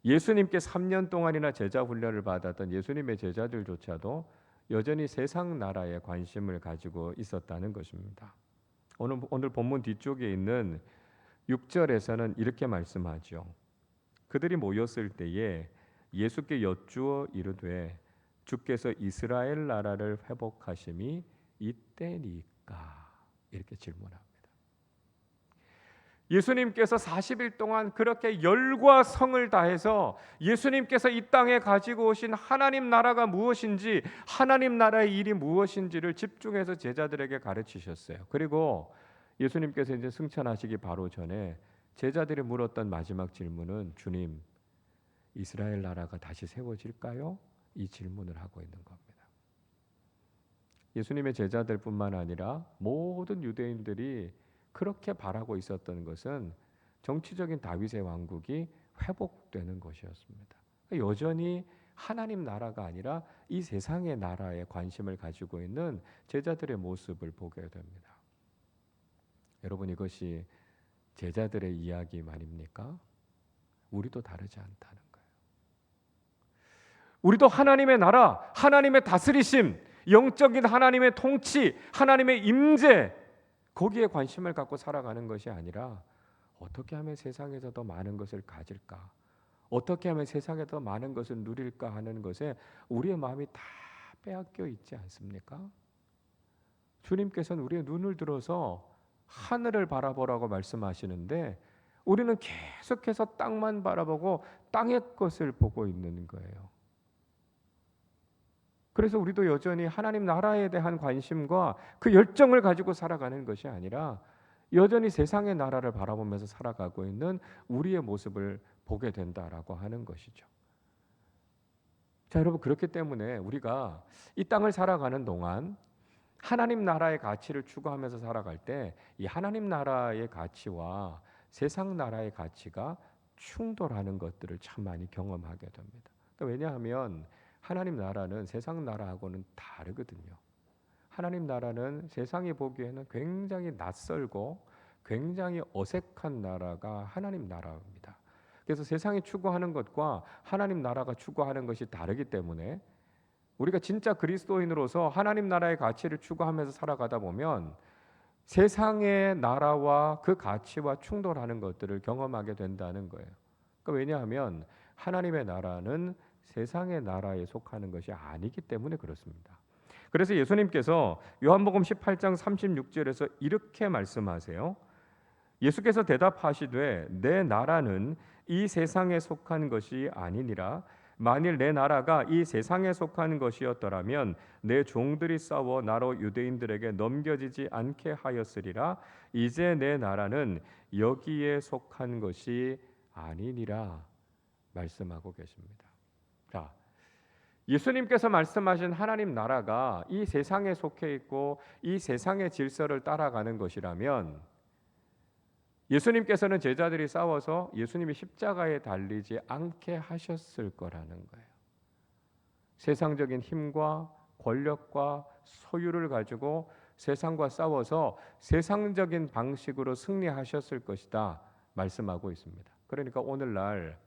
예수님께 3년 동안이나 제자 훈련을 받았던 예수님의 제자들조차도 여전히 세상 나라에 관심을 가지고 있었다는 것입니다. 오늘 본문 뒤쪽에 있는 6절에서는 이렇게 말씀하죠. 그들이 모였을 때에 예수께 여쭈어 이르되 주께서 이스라엘 나라를 회복하심이 이때니까, 이렇게 질문합니다. 예수님께서 40일 동안 그렇게 열과 성을 다해서 예수님께서 이 땅에 가지고 오신 하나님 나라가 무엇인지, 하나님 나라의 일이 무엇인지를 집중해서 제자들에게 가르치셨어요. 그리고 예수님께서 이제 승천하시기 바로 전에 제자들이 물었던 마지막 질문은 주님, 이스라엘 나라가 다시 세워질까요? 이 질문을 하고 있는 겁니다. 예수님의 제자들뿐만 아니라 모든 유대인들이 그렇게 바라고 있었던 것은 정치적인 다윗의 왕국이 회복되는 것이었습니다. 여전히 하나님 나라가 아니라 이 세상의 나라에 관심을 가지고 있는 제자들의 모습을 보게 됩니다. 여러분, 이것이 제자들의 이야기만입니까? 우리도 다르지 않다는 거예요. 우리도 하나님의 나라, 하나님의 다스리심, 영적인 하나님의 통치, 하나님의 임재, 거기에 관심을 갖고 살아가는 것이 아니라 어떻게 하면 세상에서 더 많은 것을 가질까, 어떻게 하면 세상에 더 많은 것을 누릴까 하는 것에 우리의 마음이 다 빼앗겨 있지 않습니까? 주님께서는 우리의 눈을 들어서 하늘을 바라보라고 말씀하시는데 우리는 계속해서 땅만 바라보고 땅의 것을 보고 있는 거예요. 그래서 우리도 여전히 하나님 나라에 대한 관심과 그 열정을 가지고 살아가는 것이 아니라 여전히 세상의 나라를 바라보면서 살아가고 있는 우리의 모습을 보게 된다라고 하는 것이죠. 자, 여러분, 그렇기 때문에 우리가 이 땅을 살아가는 동안 하나님 나라의 가치를 추구하면서 살아갈 때 이 하나님 나라의 가치와 세상 나라의 가치가 충돌하는 것들을 참 많이 경험하게 됩니다. 그러니까 왜냐하면 하나님 나라는 세상 나라하고는 다르거든요. 하나님 나라는 세상이 보기에는 굉장히 낯설고 굉장히 어색한 나라가 하나님 나라입니다. 그래서 세상이 추구하는 것과 하나님 나라가 추구하는 것이 다르기 때문에 우리가 진짜 그리스도인으로서 하나님 나라의 가치를 추구하면서 살아가다 보면 세상의 나라와 그 가치와 충돌하는 것들을 경험하게 된다는 거예요. 그러니까 왜냐하면 하나님의 나라는 세상의 나라에 속하는 것이 아니기 때문에 그렇습니다. 그래서 예수님께서 요한복음 18장 36절에서 이렇게 말씀하세요. 예수께서 대답하시되 내 나라는 이 세상에 속한 것이 아니니라. 만일 내 나라가 이 세상에 속한 것이었더라면 내 종들이 싸워 나로 유대인들에게 넘겨지지 않게 하였으리라. 이제 내 나라는 여기에 속한 것이 아니니라 말씀하고 계십니다. 자, 예수님께서 말씀하신 하나님 나라가 이 세상에 속해 있고 이 세상의 질서를 따라가는 것이라면 예수님께서는 제자들이 싸워서 예수님이 십자가에 달리지 않게 하셨을 거라는 거예요. 세상적인 힘과 권력과 소유를 가지고 세상과 싸워서 세상적인 방식으로 승리하셨을 것이다 말씀하고 있습니다. 그러니까 오늘날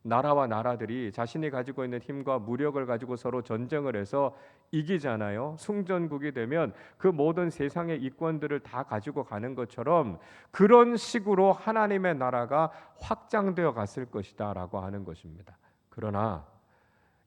나라와 나라들이 자신이 가지고 있는 힘과 무력을 가지고 서로 전쟁을 해서 이기잖아요. 승전국이 되면 그 모든 세상의 이권들을 다 가지고 가는 것처럼 그런 식으로 하나님의 나라가 확장되어 갔을 것이다 라고 하는 것입니다. 그러나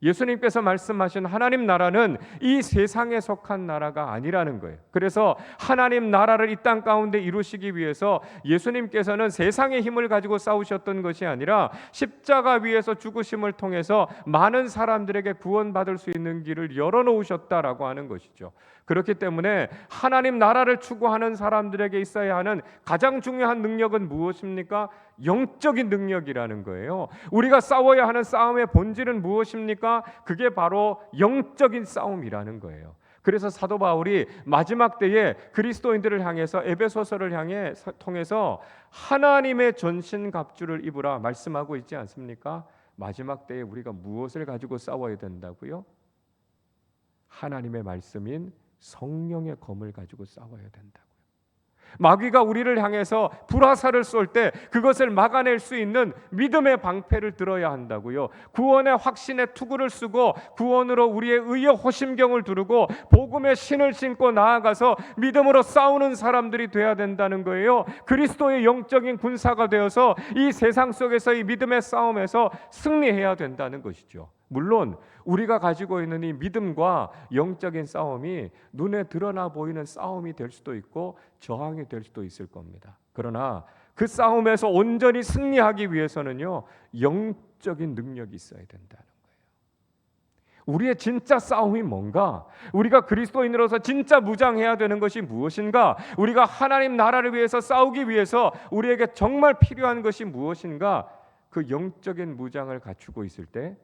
예수님께서 말씀하신 하나님 나라는 이 세상에 속한 나라가 아니라는 거예요. 그래서 하나님 나라를 이 땅 가운데 이루시기 위해서 예수님께서는 세상의 힘을 가지고 싸우셨던 것이 아니라 십자가 위에서 죽으심을 통해서 많은 사람들에게 구원받을 수 있는 길을 열어놓으셨다라고 하는 것이죠. 그렇기 때문에 하나님 나라를 추구하는 사람들에게 있어야 하는 가장 중요한 능력은 무엇입니까? 영적인 능력이라는 거예요. 우리가 싸워야 하는 싸움의 본질은 무엇입니까? 그게 바로 영적인 싸움이라는 거예요. 그래서 사도 바울이 마지막 때에 그리스도인들을 향해서 에베소서를 향해 통해서 하나님의 전신갑주를 입으라 말씀하고 있지 않습니까? 마지막 때에 우리가 무엇을 가지고 싸워야 된다고요? 하나님의 말씀인 성령의 검을 가지고 싸워야 된다고요. 마귀가 우리를 향해서 불화살을 쏠 때 그것을 막아낼 수 있는 믿음의 방패를 들어야 한다고요. 구원의 확신의 투구를 쓰고 구원으로 우리의 의의 호심경을 두르고 복음의 신을 신고 나아가서 믿음으로 싸우는 사람들이 돼야 된다는 거예요. 그리스도의 영적인 군사가 되어서 이 세상 속에서 이 믿음의 싸움에서 승리해야 된다는 것이죠. 물론 우리가 가지고 있는 이 믿음과 영적인 싸움이 눈에 드러나 보이는 싸움이 될 수도 있고 저항이 될 수도 있을 겁니다. 그러나 그 싸움에서 온전히 승리하기 위해서는요, 영적인 능력이 있어야 된다는 거예요. 우리의 진짜 싸움이 뭔가? 우리가 그리스도인으로서 진짜 무장해야 되는 것이 무엇인가? 우리가 하나님 나라를 위해서 싸우기 위해서 우리에게 정말 필요한 것이 무엇인가? 그 영적인 무장을 갖추고 있을 때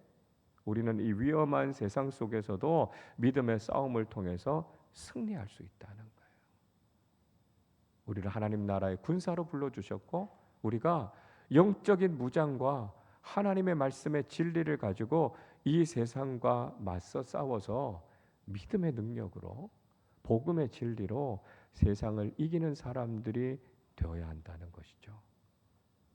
우리는 이 위험한 세상 속에서도 믿음의 싸움을 통해서 승리할 수 있다는 거예요. 우리를 하나님 나라의 군사로 불러주셨고 우리가 영적인 무장과 하나님의 말씀의 진리를 가지고 이 세상과 맞서 싸워서 믿음의 능력으로 복음의 진리로 세상을 이기는 사람들이 되어야 한다는 것이죠.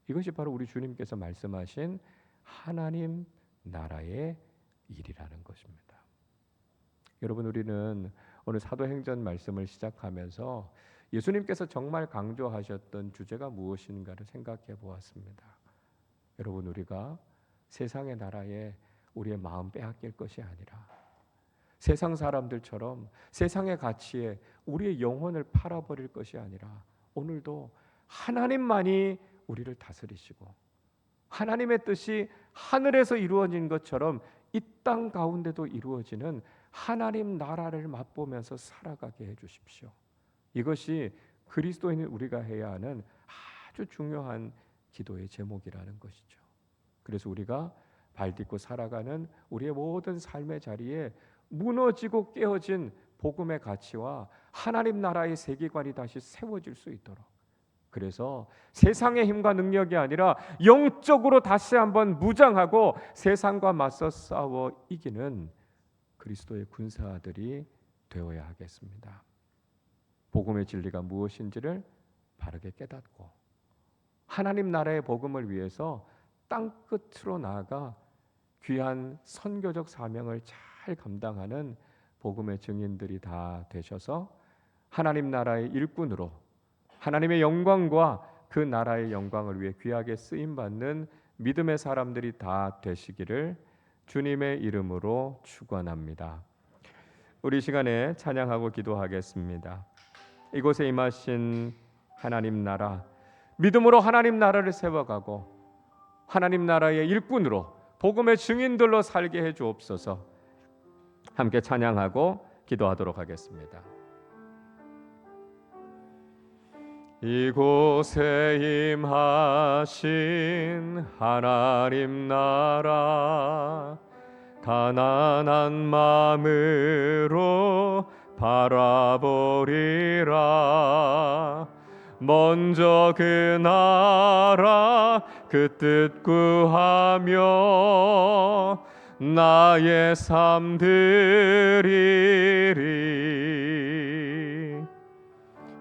이것이 바로 우리 주님께서 말씀하신 하나님 나라의 일이라는 것입니다. 여러분, 우리는 오늘 사도행전 말씀을 시작하면서 예수님께서 정말 강조하셨던 주제가 무엇인가를 생각해 보았습니다. 여러분, 우리가 세상의 나라에 우리의 마음 빼앗길 것이 아니라 세상 사람들처럼 세상의 가치에 우리의 영혼을 팔아버릴 것이 아니라 오늘도 하나님만이 우리를 다스리시고 하나님의 뜻이 하늘에서 이루어진 것처럼 이 땅 가운데도 이루어지는 하나님 나라를 맛보면서 살아가게 해주십시오. 이것이 그리스도인인 우리가 해야 하는 아주 중요한 기도의 제목이라는 것이죠. 그래서 우리가 발딛고 살아가는 우리의 모든 삶의 자리에 무너지고 깨어진 복음의 가치와 하나님 나라의 세계관이 다시 세워질 수 있도록, 그래서 세상의 힘과 능력이 아니라 영적으로 다시 한번 무장하고 세상과 맞서 싸워 이기는 그리스도의 군사들이 되어야 하겠습니다. 복음의 진리가 무엇인지를 바르게 깨닫고 하나님 나라의 복음을 위해서 땅끝으로 나아가 귀한 선교적 사명을 잘 감당하는 복음의 증인들이 다 되셔서 하나님 나라의 일꾼으로 하나님의 영광과 그 나라의 영광을 위해 귀하게 쓰임받는 믿음의 사람들이 다 되시기를 주님의 이름으로 축원합니다. 우리 시간에 찬양하고 기도하겠습니다. 이곳에 임하신 하나님 나라, 믿음으로 하나님 나라를 세워가고 하나님 나라의 일꾼으로 복음의 증인들로 살게 해 주옵소서. 함께 찬양하고 기도하도록 하겠습니다. 이곳에 임하신 하나님 나라 가난한 마음으로 바라보리라. 먼저 그 나라 그 뜻 구하며 나의 삶 드리리.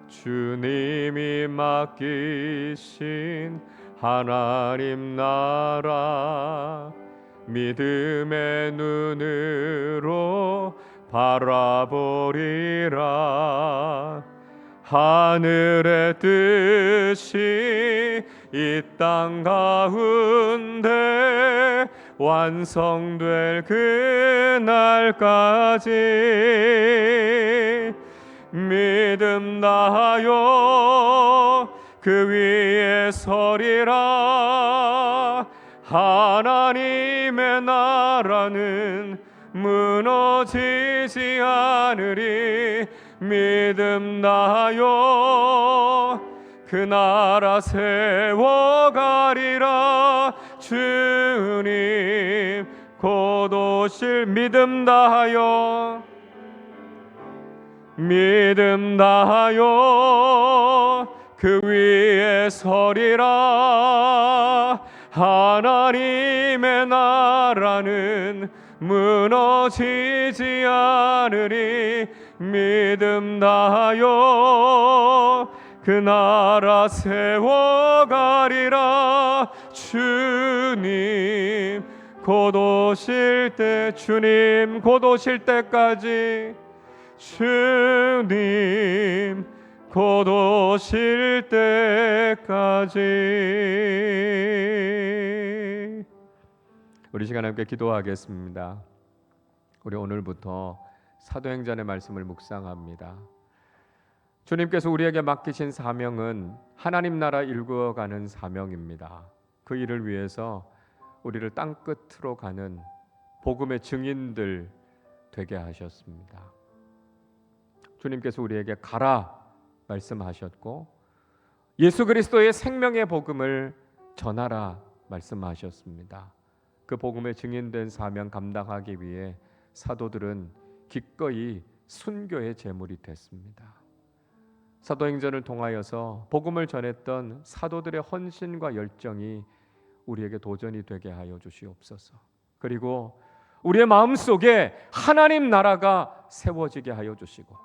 주님이 맡기신 하나님 나라 믿음의 눈으로 바라보리라. 하늘의 뜻이 이 땅 가운데 완성될 그날까지 믿음 다하여 그 위에 서리라. 하나님의 나라는 무너지지 않으리. 믿음 다하여 그 나라 세워가리라. 주님 곧 오실. 믿음 다하여 그 위에 서리라. 하나님의 나라는 무너지지 않으리. 믿음 다하여 그 나라 세워가리라. 주님 곧 오실 때, 주님 곧 오실 때까지, 주님 곧 오실 때까지. 우리 시간 함께 기도하겠습니다. 우리 오늘부터 사도행전의 말씀을 묵상합니다. 주님께서 우리에게 맡기신 사명은 하나님 나라 일구어가는 사명입니다. 그 일을 위해서 우리를 땅끝으로 가는 복음의 증인들 되게 하셨습니다. 주님께서 우리에게 가라 말씀하셨고 예수 그리스도의 생명의 복음을 전하라 말씀하셨습니다. 그 복음의 증인된 사명 감당하기 위해 사도들은 기꺼이 순교의 제물이 됐습니다. 사도행전을 통하여서 복음을 전했던 사도들의 헌신과 열정이 우리에게 도전이 되게 하여 주시옵소서. 그리고 우리의 마음속에 하나님 나라가 세워지게 하여 주시고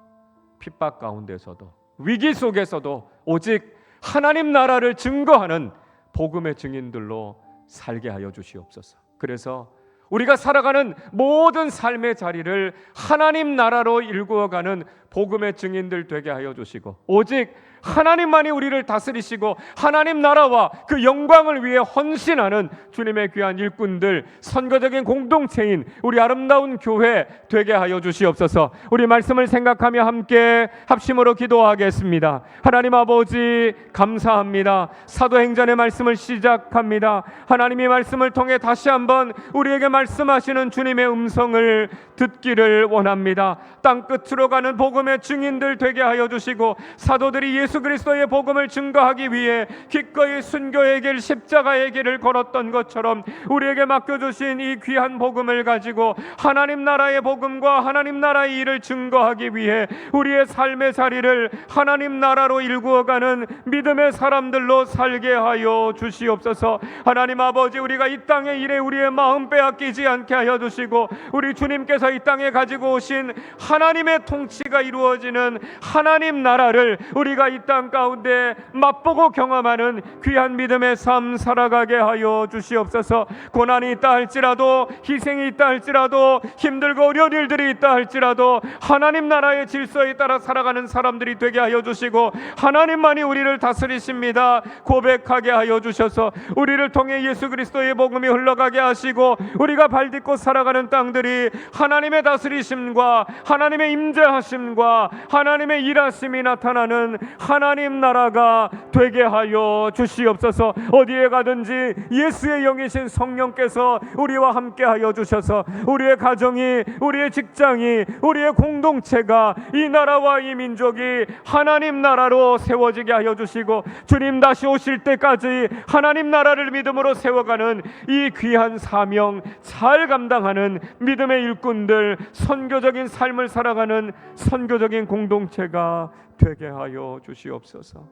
핍박 가운데서도 위기 속에서도 오직 하나님 나라를 증거하는 복음의 증인들로 살게 하여 주시옵소서. 그래서 우리가 살아가는 모든 삶의 자리를 하나님 나라로 일구어가는 복음의 증인들 되게 하여 주시고 오직 하나님만이 우리를 다스리시고 하나님 나라와 그 영광을 위해 헌신하는 주님의 귀한 일꾼들, 선거적인 공동체인 우리 아름다운 교회 되게 하여 주시옵소서. 우리 말씀을 생각하며 함께 합심으로 기도하겠습니다. 하나님 아버지 감사합니다. 사도행전의 말씀을 시작합니다. 하나님의 말씀을 통해 다시 한번 우리에게 말씀하시는 주님의 음성을 듣기를 원합니다. 땅끝으로 가는 복음의 증인들 되게 하여 주시고 사도들이 예수 그리스도의 복음을 증거하기 위해 기꺼이 순교의 길, 십자가의 길을 걸었던 것처럼 우리에게 맡겨주신 이 귀한 복음을 가지고 하나님 나라의 복음과 하나님 나라의 일을 증거하기 위해 우리의 삶의 자리를 하나님 나라로 일구어가는 믿음의 사람들로 살게 하여 주시옵소서. 하나님 아버지, 우리가 이 땅의 일에 우리의 마음 빼앗기지 않게 하여 주시고 우리 주님께서 이 땅에 가지고 오신 하나님의 통치가 이루어지는 하나님 나라를 우리가 이 땅 가운데 맛보고 경험하는 귀한 믿음의 삶 살아가게 하여 주시옵소서. 고난이 있다 할지라도, 희생이 있다 할지라도, 힘들고 어려운 일들이 있다 할지라도 하나님 나라의 질서에 따라 살아가는 사람들이 되게 하여 주시고 하나님만이 우리를 다스리십니다 고백하게 하여 주셔서 우리를 통해 예수 그리스도의 복음이 흘러가게 하시고 우리가 우리가 발딛고 살아가는 땅들이 하나님의 다스리심과 하나님의 임재하심과 하나님의 일하심이 나타나는 하나님 나라가 되게 하여 주시옵소서. 어디에 가든지 예수의 영이신 성령께서 우리와 함께 하여 주셔서 우리의 가정이, 우리의 직장이, 우리의 공동체가, 이 나라와 이 민족이 하나님 나라로 세워지게 하여 주시고, 주님 다시 오실 때까지 하나님 나라를 믿음으로 세워가는 이 귀한 사명 잘 감당하는 믿음의 일꾼들, 선교적인 삶을 살아가는 선교적인 공동체가 되게 하여 주시옵소서.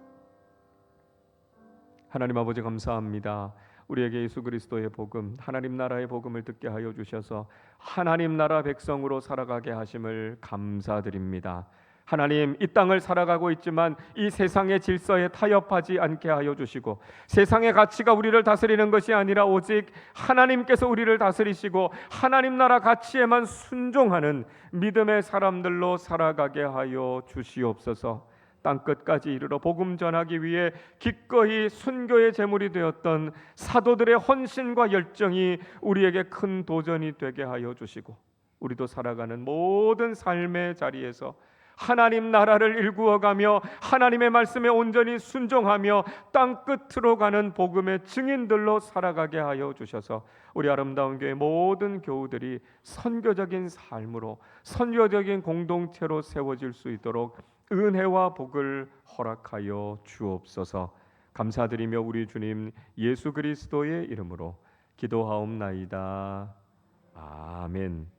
하나님 아버지 감사합니다. 우리에게 예수 그리스도의 복음, 하나님 나라의 복음을 듣게 하여 주셔서 하나님 나라 백성으로 살아가게 하심을 감사드립니다. 하나님, 이 땅을 살아가고 있지만 이 세상의 질서에 타협하지 않게 하여 주시고, 세상의 가치가 우리를 다스리는 것이 아니라 오직 하나님께서 우리를 다스리시고 하나님 나라 가치에만 순종하는 믿음의 사람들로 살아가게 하여 주시옵소서. 땅끝까지 이르러 복음 전하기 위해 기꺼이 순교의 제물이 되었던 사도들의 헌신과 열정이 우리에게 큰 도전이 되게 하여 주시고, 우리도 살아가는 모든 삶의 자리에서 하나님 나라를 일구어가며 하나님의 말씀에 온전히 순종하며 땅끝으로 가는 복음의 증인들로 살아가게 하여 주셔서 우리 아름다운 교회 모든 교우들이 선교적인 삶으로, 선교적인 공동체로 세워질 수 있도록 은혜와 복을 허락하여 주옵소서. 감사드리며 우리 주님 예수 그리스도의 이름으로 기도하옵나이다. 아멘.